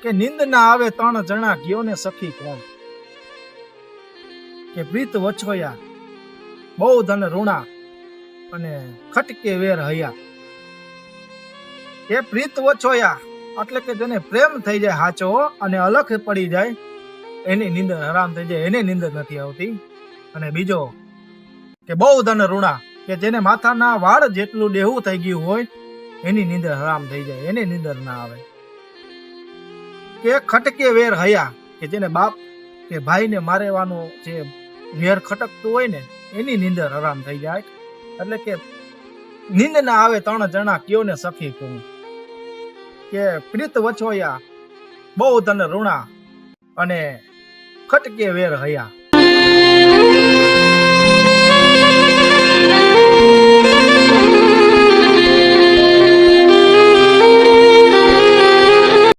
કે નિંદ ના આવે ત્રણ જણા ગયો ને સખી કોણ, કે પ્રીત વછોયા બહુ ધન ઋણા અને ખટકે વેર હૈયા. એ પ્રીત વછોયા એટલે કે જેને પ્રેમ થઈ જાય હાચો અને અલખ પડી જાય એની નીંદર હરામ થઈ જાય, એને નીંદર નથી આવતી. અને બીજો કે બહુ ધન ઋણા કે જેને માથાના વાળ જેટલું દેવું થઈ ગયું હોય એની નીંદર હરામ થઈ જાય, એને નીંદર ના આવે. કે ખટકે વેર હૈયા કે જેને બાપ કે ભાઈને મારવાનું જે વેર ખટકતું હોય ને એની નીંદર હરામ થઈ જાય. એટલે કે નીંદ ના આવે ત્રણ જણા કયો ને સખી કહું, કે પ્રીત વછોયા બહુ ધન ઋણા અને ખટકે વેર હૈયા.